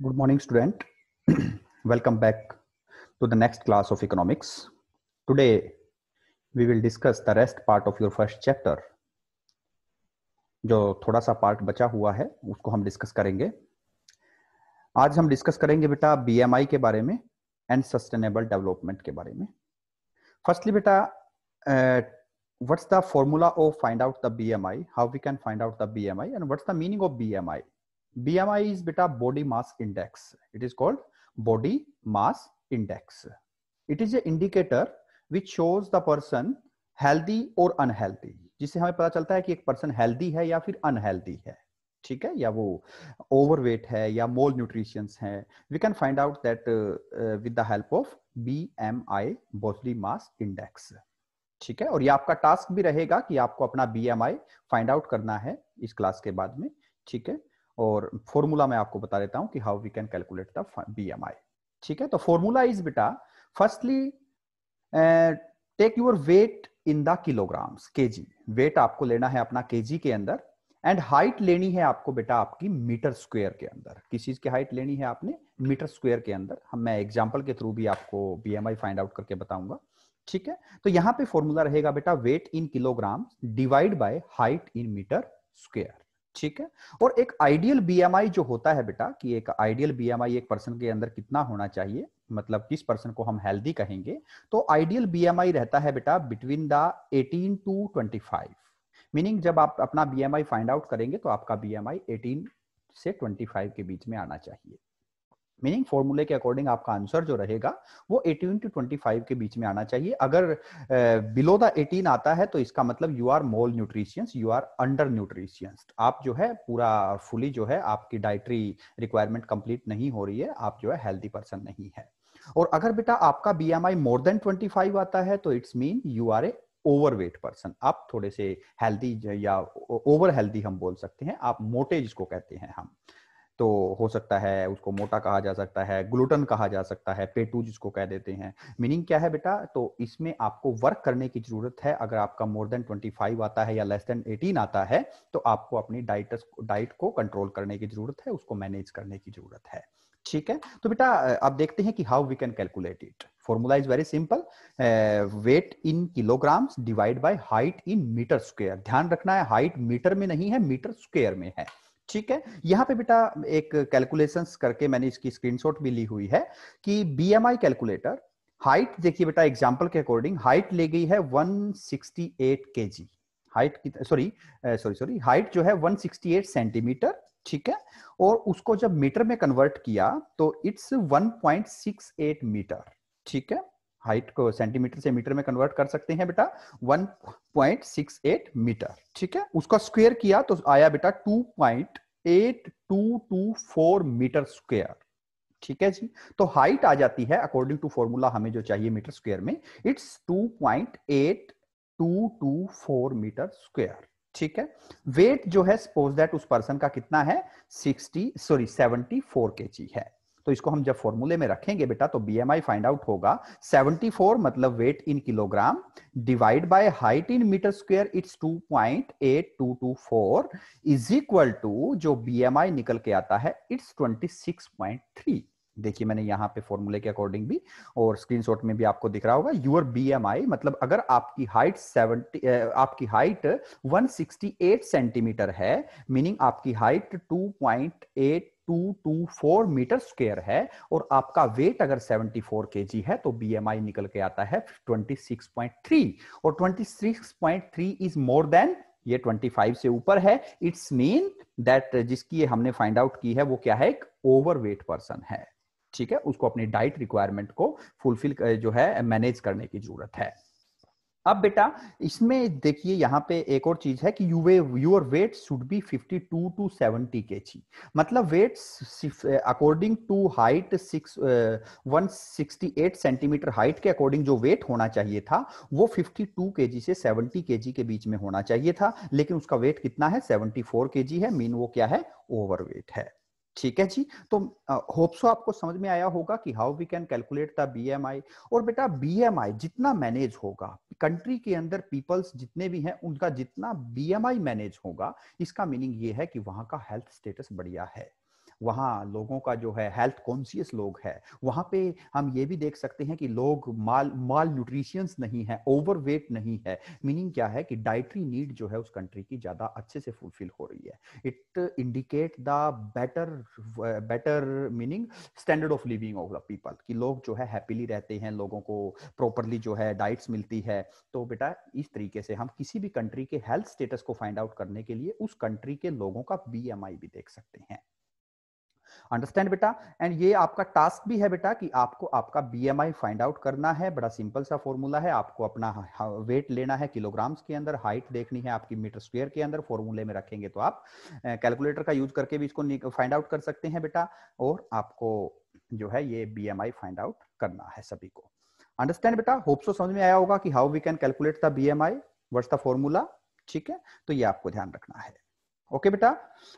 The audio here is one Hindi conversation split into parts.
Good morning, student. Welcome back to the next class of economics. Today, we will discuss the rest part of your first chapter. जो थोड़ा सा पार्ट बचा हुआ है उसको हम डिस्कस करेंगे. आज हम डिस्कस करेंगे बेटा बीएमआई के बारे में एंड सस्टेनेबल डेवलपमेंट के बारे में. फर्स्टली बेटा, what's the formula of find out the BMI? How we can find out the BMI and what's the meaning of BMI? BMI is beta body mass index. It is called body mass index. It is an indicator which shows the person healthy or unhealthy. जिससे हमें पता चलता है कि एक पर्सन हेल्दी है या फिर अनहेल्दी है, ठीक है, या वो ओवरवेट है या मोल न्यूट्रिशंस है. We can find out that with the help of BMI, body mass index. ठीक है, और ये आपका टास्क भी रहेगा कि आपको अपना BMI फाइंड आउट करना है इस क्लास के बाद में. ठीक है, और फॉर्मूला मैं आपको बता देता हूं कि how we can calculate the BMI. ठीक है, तो फॉर्मूला इज बेटा, firstly take your weight in the kilograms, KG. Weight आपको लेना है अपना केजी के अंदर, एंड हाइट लेनी है आपको बेटा आपकी मीटर स्क्वायर के अंदर. किस चीज की हाइट लेनी है आपने? मीटर स्क्वायर के अंदर. मैं एग्जांपल के थ्रू भी आपको BMI फाइंड आउट करके बताऊंगा. ठीक है, तो यहां पे फॉर्मूला रहेगा बेटा weight in kilogram divide by height in metre square. ठीक है, और एक आइडियल BMI जो होता है बेटा, कि एक आइडियल BMI एक पर्सन के अंदर कितना होना चाहिए, मतलब किस पर्सन को हम हेल्दी कहेंगे, तो आइडियल BMI रहता है बेटा बिटवीन द 18 टू 25. मीनिंग जब आप अपना BMI फाइंड आउट करेंगे तो आपका BMI 18 से 25 के बीच में आना चाहिए. मीनिंग फॉर्मूले के अकॉर्डिंग आपका आंसर जो रहेगा वो 18 टू 25 के बीच में आना चाहिए. अगर बिलो द 18 आता है तो इसका मतलब you are mal nutritions, you are under nutritions. आप जो है पूरा फुली जो है आपकी डाइटरी रिक्वायरमेंट कंप्लीट नहीं हो रही है, आप जो है हेल्दी पर्सन नहीं है. और अगर बेटा आपका BMI मोर देन 25 आता है तो it's mean you are a overweight person. आप थोड़े से हेल्दी या ओवर हेल्दी हम बोल सकते हैं, आप मोटे जिसको कहते हैं हम, तो हो सकता है उसको मोटा कहा जा सकता है, ग्लूटन कहा जा सकता है, पेटू जिसको कह देते हैं. मीनिंग क्या है बेटा, तो इसमें आपको वर्क करने की जरूरत है. अगर आपका मोर देन 25 आता है या लेस देन 18 आता है तो आपको अपनी डाइट को कंट्रोल करने की जरूरत है, उसको मैनेज करने की जरूरत है. ठीक है, तो बेटा अब देखते हैं कि how we can calculate it. Formula is very simple, weight in kilograms divide by height in metre square. ध्यान रखना है हाइट मीटर में नहीं है, मीटर स्क्वायर में है. ठीक है, यहां पे बेटा एक कैलकुलेशंस करके मैंने इसकी स्क्रीनशॉट भी ली हुई है कि BMI कैलकुलेटर हाइट देखिए बेटा, एग्जांपल के अकॉर्डिंग हाइट ले गई है 168 kg. हाइट की सॉरी हाइट जो है 168 सेंटीमीटर. ठीक है, और उसको जब मीटर में कन्वर्ट किया तो इट्स 1.68 मीटर. ठीक है, हाइट को सेंटीमीटर से मीटर में कन्वर्ट कर सकते हैं बेटा 1.68 मीटर. ठीक है, उसका स्क्वायर किया तो आया बेटा 2.8224 मीटर स्क्वायर. ठीक है जी, तो हाइट आ जाती है अकॉर्डिंग टू फॉर्मूला हमें जो चाहिए मीटर स्क्वायर में, इट्स 2.8224 मीटर स्क्वायर. ठीक है, वेट जो है सपोज दैट उस पर्सन का कितना है 74 kg है. तो इसको हम जब फॉर्मूले में रखेंगे बेटा तो BMI फाइंड आउट होगा 74 मतलब weight in kilogram divide by height in metre square, it's 2.8224 is equal to जो BMI निकल के आता है इट्स 26.3. देखिए मैंने यहाँ पे फॉर्मूले के अकॉर्डिंग भी और स्क्रीनशॉट में भी आपको दिख रहा होगा यूर BMI, मतलब अगर आपकी हाइट 168 सेंटीमीटर है, मीनिंग आपकी हाइट 2.8224 मीटर स्क्वायर है, और आपका वेट अगर 74 kg है तो BMI निकल के आता है 26.3. और 26.3 इज मोर देन, ये 25 से ऊपर है. इट्स मीन दैट जिसकी हमने फाइंड आउट की है वो क्या है, एक ओवरवेट पर्सन है. ठीक है, उसको अपनी डाइट रिक्वायरमेंट को फुलफिल जो है मैनेज करने की जरूरत है. अब बेटा इसमें देखिए यहाँ पे एक और चीज है कि your weight should be 52 to 70 kg. मतलब weight according to height 168 centimetre height के अकॉर्डिंग जो वेट होना चाहिए था वो 52 kg से 70 kg के बीच में होना चाहिए था, लेकिन उसका वेट कितना है 74 kg है. मीन वो क्या है, ओवरवेट है. ठीक है जी, तो होप सो आपको समझ में आया होगा कि how we can calculate the BMI. और बेटा BMI जितना मैनेज होगा कंट्री के अंदर, पीपल्स जितने भी हैं उनका जितना BMI मैनेज होगा, इसका मीनिंग ये है कि वहां का हेल्थ स्टेटस बढ़िया है, वहाँ लोगों का जो है हेल्थ कॉन्शियस लोग है, वहाँ पे हम ये भी देख सकते हैं कि लोग माल न्यूट्रिशियंस नहीं है, ओवरवेट नहीं है। मीनिंग क्या है कि डाइटरी नीड जो है उस कंट्री की ज्यादा अच्छे से फुलफिल हो रही है। It indicate the better meaning standard of living of the people, कि लोग जो है हैप्पीली रहते हैं, लोगों को प्रॉपरली जो है डाइट्स मिलती है। तो बेटा इस तरीके से हम किसी भी कंट्री के हेल्थ स्टेटस को फाइंड आउट करने के लिए उस कंट्री के लोगों का बीएमआई भी देख सकते हैं। अंडरस्टैंड बेटा। एंड ये आपका टास्क भी है बेटा कि आपको आपका बीएमआई फाइंड आउट करना है। बड़ा सिंपल सा फॉर्मूला है, आपको अपना वेट लेना है किलोग्राम्स के अंदर, हाइट देखनी है आपकी मीटर स्क्वायर के अंदर, फॉर्मूले में रखेंगे तो आप कैलकुलेटर का यूज करके भी इसको फाइंड आउट कर सकते हैं बेटा। और आपको जो है ये बीएमआई फाइंड आउट करना है सभी को। अंडरस्टैंड बेटा, होप सो समझ में आया होगा कि how we can calculate the BMI, what's the formula. ठीक है, तो ये आपको ध्यान रखना है। ओके बेटा।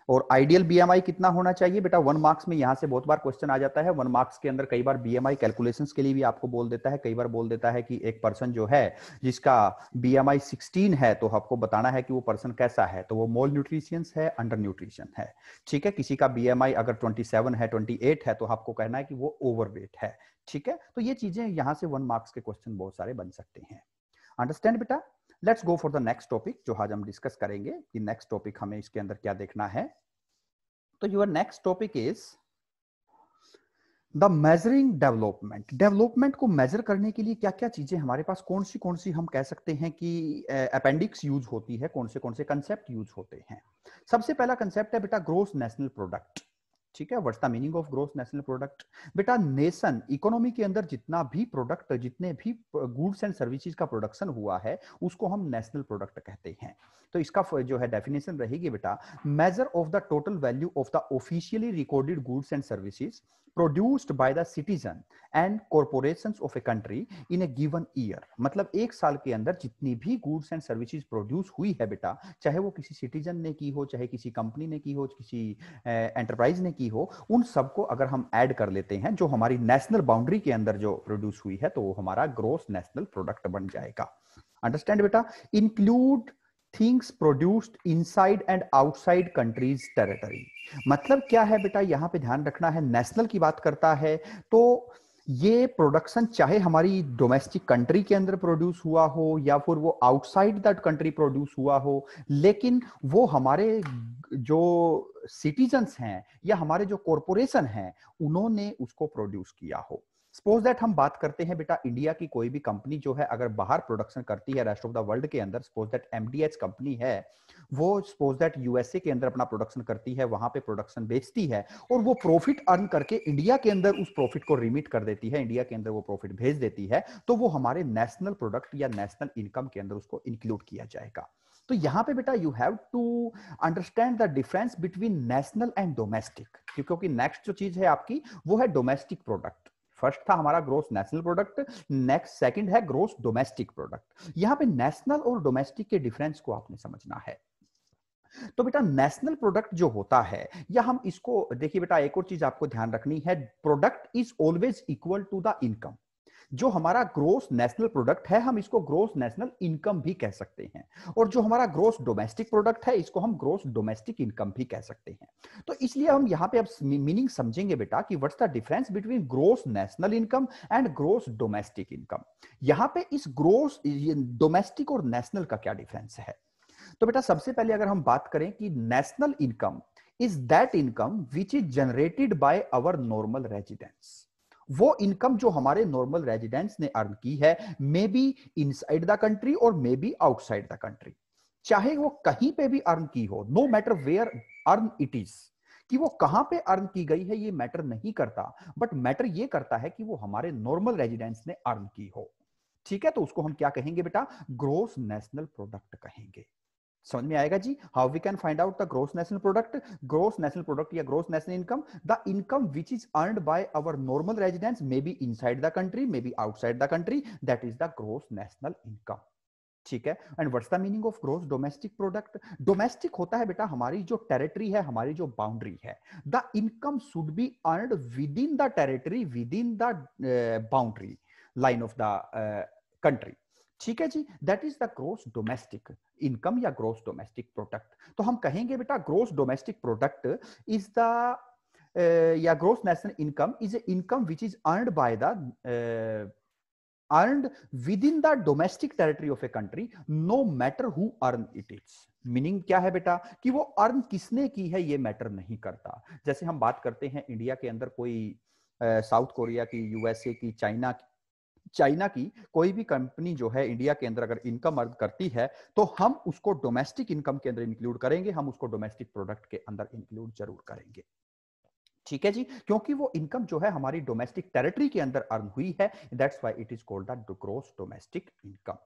और आइडियल बीएमआई कितना होना चाहिए बेटा, 1 मार्क्स में यहां से बहुत बार क्वेश्चन आ जाता है। 1 मार्क्स के अंदर कई बार बीएमआई कैलकुलेशंस के लिए भी आपको बोल देता है, कई बार बोल देता है कि एक पर्सन जो है जिसका बीएमआई 16 है, तो आपको बताना है कि वो पर्सन कैसा है, तो वो मोल न्यूट्रिशियंस है, अंडर न्यूट्रिशन है। ठीक है, किसी का बीएमआई अगर 27 है, 28 है, तो आपको कहना है कि वो ओवरवेट है। ठीक है, तो ये चीजें यहां से 1 मार्क्स के क्वेश्चन बहुत सारे बन सकते हैं। अंडरस्टैंड बेटा। Let's go for the next topic, जो आज हम डिस्कस करेंगे कि नेक्स्ट टॉपिक हमें इसके अंदर क्या देखना है। तो your next topic is the measuring development. Development को मेजर करने के लिए क्या क्या चीजें हमारे पास, कौन सी हम कह सकते हैं कि अपेंडिक्स यूज होती है, कौन से कंसेप्ट यूज होते हैं। सबसे पहला कंसेप्ट है बेटा ग्रोस नेशनल प्रोडक्ट। ठीक है, what's the meaning of gross national product. बेटा नेशन इकोनॉमी के अंदर जितना भी प्रोडक्ट, जितने भी गुड्स एंड सर्विसेज का प्रोडक्शन हुआ है, उसको हम नेशनल प्रोडक्ट कहते हैं। तो इसका जो है डेफिनेशन रहेगी बेटा, major of the total value of the officially recorded goods and services produced by the citizen and corporations of a country in a given year. मतलब एक साल के अंदर जितनी भी गुड्स एंड सर्विसेज प्रोड्यूस हुई है बेटा, चाहे वो किसी सिटीजन ने की हो, चाहे किसी कंपनी ने की हो, किसी एंटरप्राइज ने की हो, उन सबको अगर हम ऐड कर लेते हैं जो हमारी नेशनल बाउंड्री के अंदर जो प्रोड्यूस हुई है, तो वो हमारा ग्रोस नेशनल प्रोडक्ट बन जाएगा। अंडरस्टैंड बेटा। Include things produced inside and outside countries territory. मतलब क्या है बेटा, यहां पे ध्यान रखना है, नेशनल की बात करता है तो ये प्रोडक्शन चाहे हमारी डोमेस्टिक कंट्री के अंदर प्रोड्यूस हुआ हो या फिर वो आउटसाइड दैट कंट्री प्रोड्यूस हुआ हो, लेकिन वो हमारे जो सिटीजन्स हैं या हमारे जो कॉरपोरेशन हैं उन्होंने उसको प्रोड्यूस किया हो। सपोज दैट हम बात करते हैं बेटा, इंडिया की कोई भी कंपनी जो है अगर बाहर प्रोडक्शन करती है रेस्ट ऑफ द वर्ल्ड के अंदर, सपोज दैट एमडीएच कंपनी है, वो सपोज दैट यूएसए के अंदर अपना प्रोडक्शन करती है, वहां पे प्रोडक्शन बेचती है और वो प्रॉफिट अर्न करके इंडिया के अंदर उस प्रॉफिट को रिमिट कर देती है, इंडिया के अंदर वो प्रॉफिट भेज देती है, तो वो हमारे नेशनल प्रोडक्ट या नेशनल इनकम के अंदर उसको इंक्लूड किया जाएगा। तो यहां पे बेटा you have to understand the difference between national and domestic, क्योंकि नेक्स्ट जो चीज है आपकी वो है डोमेस्टिक प्रोडक्ट। फर्स्ट था हमारा gross national product, next second है ग्रोस डोमेस्टिक प्रोडक्ट। यहां पे नेशनल और डोमेस्टिक के डिफरेंस को आपने समझना है। तो बेटा नेशनल प्रोडक्ट जो होता है, या हम इसको देखिए बेटा, एक और चीज आपको ध्यान रखनी है, product is always equal to the income. जो हमारा ग्रोस नेशनल प्रोडक्ट है हम इसको ग्रोस नेशनल इनकम भी कह सकते हैं, और जो हमारा ग्रोस डोमेस्टिक प्रोडक्ट है इसको हम ग्रोस डोमेस्टिक इनकम भी कह सकते हैं। तो इसलिए हम यहां पे अब मीनिंग समझेंगे बेटा कि what's the difference between gross national income and gross domestic income. यहां पे इस ग्रोस डोमेस्टिक और नेशनल का क्या डिफरेंस है। तो बेटा सबसे पहले अगर हम बात करें कि national income is that income which is generated by our normal residents. वो इनकम जो हमारे नॉर्मल रेजिडेंट्स ने अर्न की है, may be inside the country और may be outside the country, चाहे वो कहीं पे भी अर्न की हो, no matter where earn it is, कि वो कहां पे अर्न की गई है ये मैटर नहीं करता, बट मैटर ये करता है कि वो हमारे नॉर्मल रेजिडेंट्स ने अर्न की हो। ठीक है, तो उसको हम क्या कहेंगे बेटा, ग्रोस नेशनल प्रोडक्ट कहेंगे। समझ में आएगा जी। How we can find out the gross national product. Gross national product या gross national income, the income which is earned by our normal residents, may be inside the country, may be outside the country, that is the gross national income. ठीक है, and what's the meaning of gross domestic product. Domestic होता है बेटा हमारी जो टेरिटरी है, हमारी जो बाउंड्री है, the income should be earned within the territory, within the boundary line of the country. ठीक है जी, that is the gross domestic income या ग्रोस डोमेस्टिक प्रोडक्ट। तो हम कहेंगे बेटा gross domestic product is the या gross national income is a income which is earned by the earned within the domestic territory of a country no matter who earn it is. Meaning क्या है बेटा कि वो अर्न किसने की है ये मैटर नहीं करता। जैसे हम बात करते हैं इंडिया के अंदर कोई साउथ कोरिया की, यूएसए की, चाइना की कोई भी कंपनी जो है इंडिया के अंदर अगर इनकम अर्न करती है तो हम उसको डोमेस्टिक इनकम के अंदर इंक्लूड करेंगे, हम उसको डोमेस्टिक प्रोडक्ट के अंदर इंक्लूड जरूर करेंगे। ठीक है जी, क्योंकि वो इनकम जो है हमारी डोमेस्टिक टेरिटरी के अंदर अर्न हुई है, that's why it is called the gross domestic income.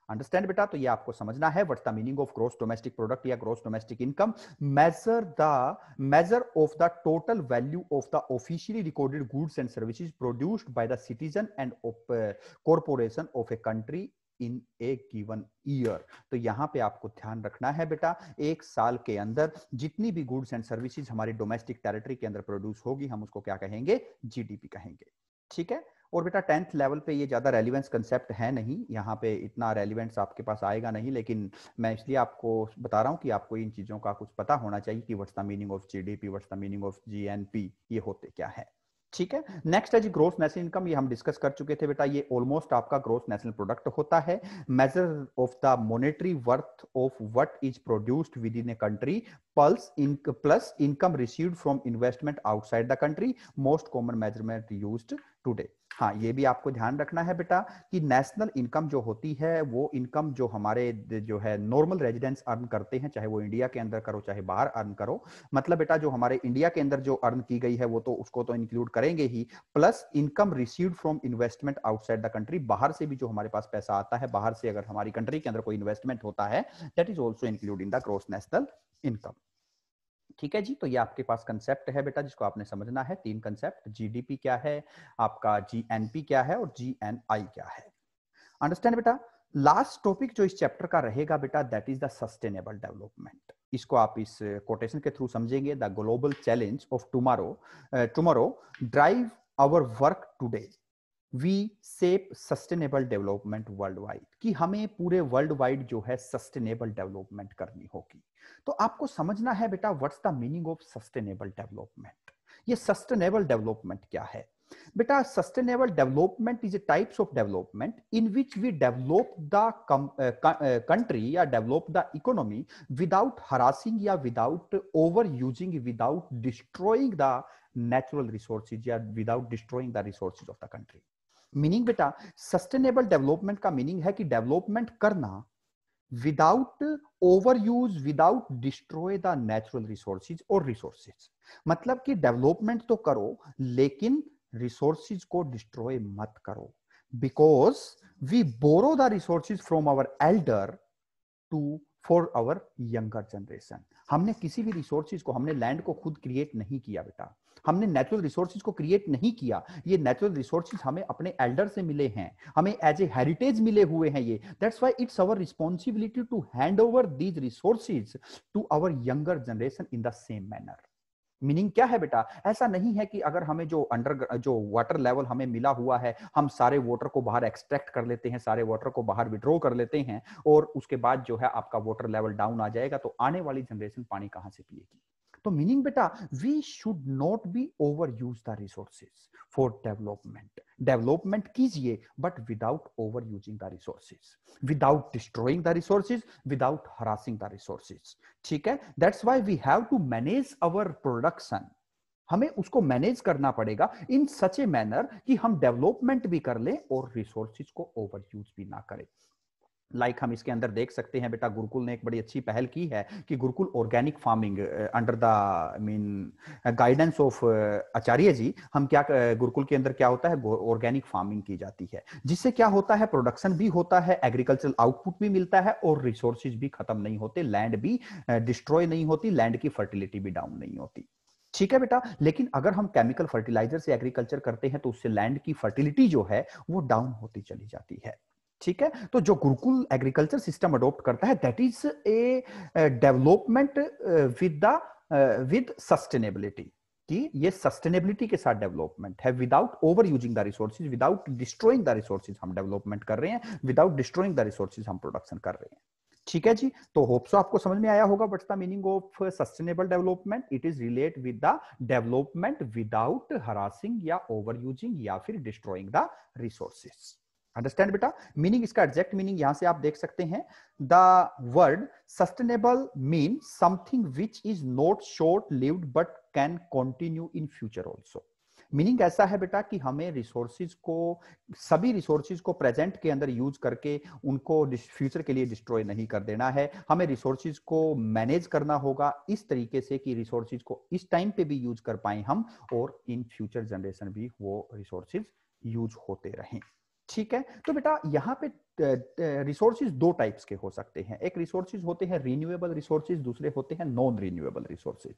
Understand बेटा? तो ये आपको समझना है what's the meaning of gross domestic product या gross domestic income. Measure of the total value of the officially recorded goods and services produced by the citizen and corporation of a country in a given year. तो यहां पे आपको ध्यान रखना है बेटा, एक साल के अंदर जितनी भी गुड्स एंड सर्विसेज हमारी डोमेस्टिक टेरिटरी के अंदर प्रोड्यूस होगी हम उसको क्या कहेंगे? जीडीपी कहेंगे। ठीक है। और बेटा 10th लेवल पे ये ज्यादा रेलिवेंस कंसेप्ट है नहीं, यहाँ पे इतना रेलिवेंस आपके पास आएगा नहीं, लेकिन मैं इसलिए आपको बता रहा हूँ कि आपको इन चीजों का कुछ पता होना चाहिए कि what's the meaning of GDP, what's the meaning of GNP, ये होते क्या है। ठीक है। नेक्स्ट है जी ग्रोस नेशनल इनकम, ये हम डिस्कस कर चुके थे बेटा। ये ऑलमोस्ट आपका ग्रोस नेशनल प्रोडक्ट होता है, major of the monetary worth of what is produced with in a country plus income received from investment outside the country, most common measurement used today. हाँ, ये भी आपको ध्यान रखना है बेटा कि नेशनल इनकम जो होती है वो इनकम जो हमारे जो है नॉर्मल रेजिडेंट्स अर्न करते हैं, चाहे वो इंडिया के अंदर करो चाहे बाहर अर्न करो, मतलब बेटा जो हमारे इंडिया के अंदर जो अर्न की गई है वो तो उसको तो इंक्लूड करेंगे ही, plus income received from investment outside the country, बाहर से भी जो हमारे पास पैसा आता है, बाहर से अगर हमारी कंट्री के अंदर कोई इन्वेस्टमेंट होता है, that is also include in the gross national income. ठीक है जी। तो ये आपके पास कंसेप्ट है बेटा जिसको आपने समझना है, 3 कंसेप्ट, जीडीपी क्या है, आपका जीएनपी क्या है और जीएनआई क्या है। अंडरस्टैंड बेटा? लास्ट टॉपिक जो इस चैप्टर का रहेगा बेटा that is the sustainable development. इसको आप इस कोटेशन के थ्रू समझेंगे, the global challenge of tomorrow drive our work today, we shape sustainable development worldwide, कि हमें पूरे वर्ल्ड वाइड जो है सस्टेनेबल डेवलपमेंट करनी होगी। तो आपको समझना है बेटा what's the meaning of sustainable development. ये सस्टेनेबल डेवलपमेंट क्या है बेटा? Sustainable development is a types of development in which we develop the country या develop the economy without harassing या without overusing, without destroying the natural resources या without destroying the resources of the country. Meaning बेटा सस्टेनेबल डेवलपमेंट का मीनिंग है कि डेवलपमेंट करना without overuse, without destroy the natural resources और रिसोर्सेज। मतलब कि डेवलपमेंट तो करो लेकिन रिसोर्सेज को डिस्ट्रॉय मत करो, because we borrow the resources from our elder to for our younger generation. हमने किसी भी रिसोर्सेज को, हमने लैंड को खुद क्रिएट नहीं किया बेटा, हमने नेचुरल रिसोर्सेज को क्रिएट नहीं किया, ये नेचुरल रिसोर्सेज हमें अपने एल्डर से मिले हैं, हमें एज ए हेरिटेज मिले हुए हैं ये। That's why it's our responsibility to hand over these resources to our younger generation in the same manner. Meaning क्या है बेटा? ऐसा नहीं है कि अगर हमें जो वाटर लेवल हमें मिला हुआ है, हम सारे वाटर को बाहर एक्सट्रैक्ट कर लेते हैं, सारे वाटर को बाहर विड्रॉ कर लेते हैं और उसके बाद जो है आपका वाटर लेवल डाउन आ जाएगा, तो आने वाली जनरेशन पानी कहां से पिएगी? तो मीनिंग बेटा we should not be over use the resources for development. Development कीजिए but without overusing the resources, without destroying the resources, without harassing the resources. ठीक है। That's why we have to manage our production. हमें उसको मैनेज करना पड़ेगा इन सच ए मैनर कि हम डेवलपमेंट भी कर लें और रिसोर्सेज को ओवर यूज भी ना करें। लाइक हम इसके अंदर देख सकते हैं बेटा, गुरुकुल ने एक बड़ी अच्छी पहल की है कि Gurukul organic farming under the guidance of Acharya ji, हम क्या गुरुकुल के अंदर क्या होता है, ऑर्गेनिक फार्मिंग की जाती है, जिससे क्या होता है, प्रोडक्शन भी होता है, एग्रीकल्चरल आउटपुट भी मिलता है और रिसोर्सेज भी खत्म नहीं होते, लैंड भी डिस्ट्रॉय नहीं होती, लैंड की फर्टिलिटी भी डाउन नहीं होती। ठीक है बेटा। लेकिन अगर हम केमिकल फर्टिलाइजर से एग्रीकल्चर करते हैं तो उससे लैंड की फर्टिलिटी जो है वो डाउन होती चली जाती है। ठीक है। तो जो गुरुकुल एग्रीकल्चर सिस्टम अडॉप्ट करता है that is a development with sustainability, कि ये सस्टेनेबिलिटी के साथ डेवलपमेंट है, without overusing the resources, without destroying the resources हम डेवलपमेंट कर रहे हैं, विदाउट डिस्ट्रॉइंग द रिसोर्सेज हम प्रोडक्शन कर रहे हैं। ठीक है जी, तो होप सो आपको समझ में आया होगा what's the meaning of sustainable development. It is relate with the development without harassing या ओवर यूजिंग या फिर डिस्ट्रॉइंग द रिसोर्सेस। अंडरस्टैंड बेटा, मीनिंग इसका एग्जैक्ट मीनिंग यहां से आप देख सकते हैं। The word sustainable mean something which is not short lived but can continue in future also. Meaning ऐसा है बेटा कि हमें रिसोर्सेज को, सभी रिसोर्सेज को प्रेजेंट के अंदर यूज करके उनको फ्यूचर के लिए डिस्ट्रॉय नहीं कर देना है। हमें रिसोर्सेज को मैनेज करना होगा इस तरीके से कि रिसोर्सेज को इस टाइम पे भी यूज कर पाए हम, और इन फ्यूचर जनरेशन भी वो रिसोर्सेज यूज होते रहें। ठीक है, तो बेटा यहाँ पे रिसोर्सेज दो टाइप्स के हो सकते हैं। एक रिसोर्सेज होते हैं रिन्यूएबल रिसोर्सेज, दूसरे होते हैं non renewable resources.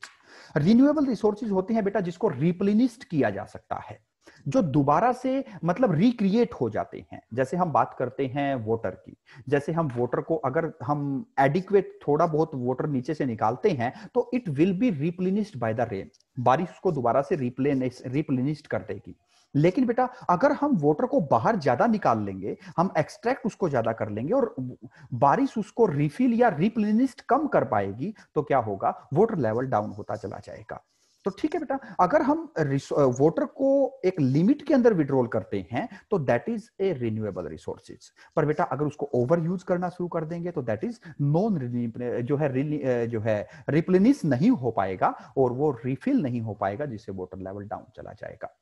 Renewable resources होते हैं बेटा जिसको रिप्लेनिश्ड किया जा सकता है, जो दोबारा से मतलब रिक्रिएट हो जाते हैं। जैसे हम बात करते हैं वाटर की, जैसे हम वाटर को अगर हम एडिक्वेट थोड़ा बहुत वाटर नीचे से निकालते हैं तो it will be replenished by the rain, बारिश उसको दोबारा से रिप्लेनिश्ड कर देगी। लेकिन बेटा अगर हम वाटर को बाहर ज्यादा निकाल लेंगे, हम एक्सट्रैक्ट उसको ज्यादा कर लेंगे और बारिश उसको रिफिल या रिप्लेनिश्ड कम कर पाएगी, तो क्या होगा, वाटर लेवल डाउन होता चला जाएगा। तो ठीक है बेटा, अगर हम वाटर को एक लिमिट के अंदर विड्रॉल करते हैं तो that is a renewable resources. पर बेटा अगर उसको ओवर यूज करना शुरू कर देंगे तो दैट इज नॉन जो है रिप्लेनिश नहीं हो पाएगा और वो रिफिल नहीं हो पाएगा, जिससे वाटर लेवल डाउन चला जाएगा।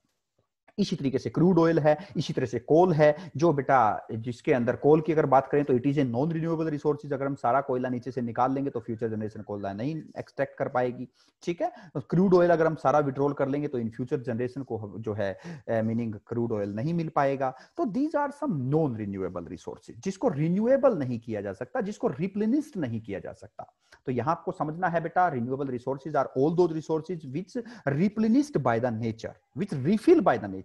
इसी तरीके से क्रूड ऑयल है, इसी तरह से कोल है, जो बेटा जिसके अंदर कोल की अगर बात करें तो it is a non renewable resources. अगर हम सारा कोयला नीचे से निकाल लेंगे तो फ्यूचर जनरेशन कोयला नहीं एक्सट्रैक्ट कर पाएगी। ठीक है, तो क्रूड ऑयल अगर हम सारा विड्रॉल कर लेंगे तो इन फ्यूचर जनरेशन को जो है मीनिंग क्रूड ऑयल नहीं मिल पाएगा। तो these are some non renewable resources, जिसको रिन्यूएबल नहीं किया जा सकता, जिसको रिप्लेनिश्ड नहीं किया जा सकता। तो यहां आपको समझना है बेटा, renewable resources are all those resources which replenished by the nature, which refill by the nature.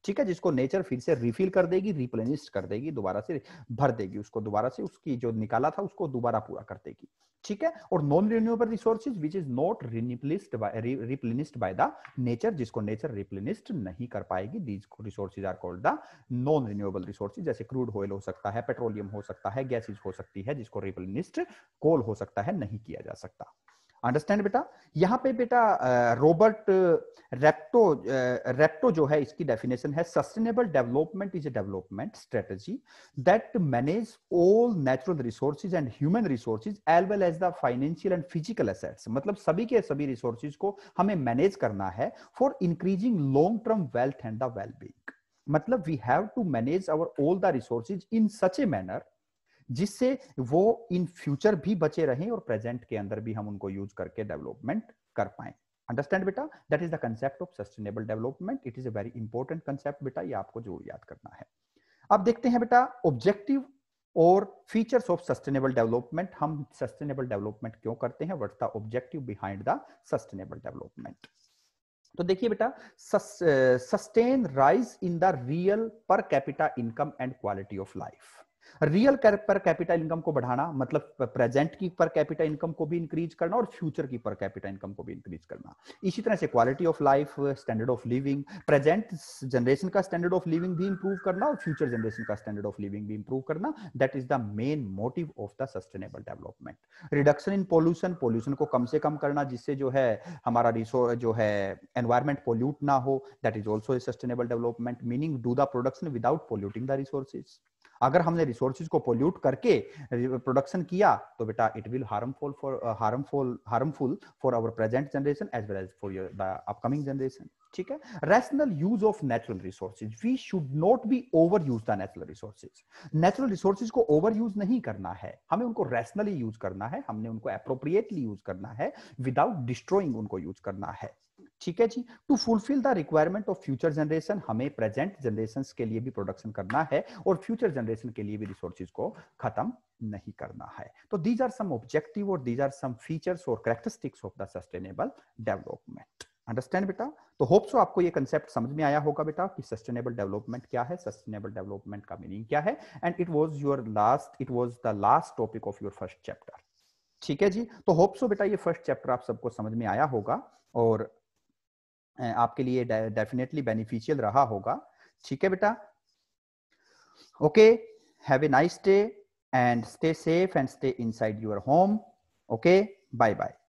ठीक है, जिसको नेचर फिर से रिफिल कर देगी, रिप्लेनिश कर देगी, दोबारा से भर देगी उसको, दोबारा से उसकी जो निकाला था उसको दोबारा पूरा कर देगी। ठीक है, और non renewable resources which is not replenished by the nature, जिसको नेचर रिप्लेनिश्ड नहीं कर पाएगी, these resources are called the non renewable resources. जैसे क्रूड ऑयल हो सकता है, पेट्रोलियम हो सकता है, गैसेज हो सकती है, जिसको रिप्लेनिश्ड कोल हो सकता है, नहीं किया जा सकता। अंडरस्टैंड बेटा, यहां पे बेटा रॉबर्ट रेप्टो जो है, इसकी डेफिनेशन है, sustainable development is a development strategy that manage all natural resources and human resources as well as the financial and physical assets. मतलब सभी के सभी रिसोर्सेज को हमें मैनेज करना है for increasing long term wealth and the wellbeing. मतलब we have to manage our all the resources in such a manner जिससे वो इन फ्यूचर भी बचे रहें और प्रेजेंट के अंदर भी हम उनको यूज करके डेवलपमेंट कर पाए। अंडरस्टैंड बेटा, that is the concept of sustainable development. It is a very important concept बेटा, ये आपको जरूर याद करना है। अब देखते हैं बेटा ऑब्जेक्टिव और फीचर्स ऑफ सस्टेनेबल डेवलपमेंट। हम सस्टेनेबल डेवलपमेंट क्यों करते हैं, what's the objective behind the sustainable development. तो देखिए बेटा, sustain rise in the real per capita income and quality of life. Real पर कैपिटल इनकम को बढ़ाना मतलब प्रेजेंट की पर कैपिटल इनकम को भी इंक्रीज करना और फ्यूचर की पर कैपिटल इनकम को भी इंक्रीज करना। इसी तरह से quality of life, standard of living, present generation का स्टैंडर्ड ऑफ लिविंग भी इंप्रूव करना और फ्यूचर जनरेशन का स्टैंडर्ड ऑफ लिविंग भी इंप्रूव करना। That is the main motive of the sustainable development. Reduction in pollution, pollution को कम से कम करना जिससे जो है हमारा रिसोर्स जो है एनवायरमेंट पोल्यूट ना हो। That is also a sustainable development, meaning do the production without polluting the resources. अगर हमने रिसोर्सेज को पोल्यूट करके प्रोडक्शन किया तो बेटा it will harmful for our present generation as well as for the upcoming generation. ठीक है, rational use of natural resources, we should not be over use the natural resources. Natural resources को ओवर यूज नहीं करना है, हमें उनको रैशनली यूज करना है, हमने उनको एप्रोप्रिएटली यूज करना है, विदाउट डिस्ट्रॉइंग उनको यूज करना है। ठीक है जी, to fulfil the requirement of future generation, हमें प्रेजेंट जनरेशन के लिए भी प्रोडक्शन करना है और फ्यूचर जनरेशन के लिए भी रिसोर्सेज को खत्म नहीं करना है। तो दीज आर सम ऑब्जेक्टिव और दीज आर सम फीचर्स और characteristics of the sustainable development. Understand बेटा, तो होप सो आपको ये कंसेप्ट समझ में आया होगा बेटा कि सस्टेनेबल डेवलपमेंट क्या है, सस्टेनेबल डेवलपमेंट का मीनिंग क्या है, and it was the last topic of your first chapter. ठीक है जी, तो होप सो बेटा ये फर्स्ट चैप्टर आप सबको समझ में आया होगा और आपके लिए डेफिनेटली बेनिफिशियल रहा होगा। ठीक है बेटा, okay, have a nice day. and stay safe and stay inside your home. Okay, bye bye.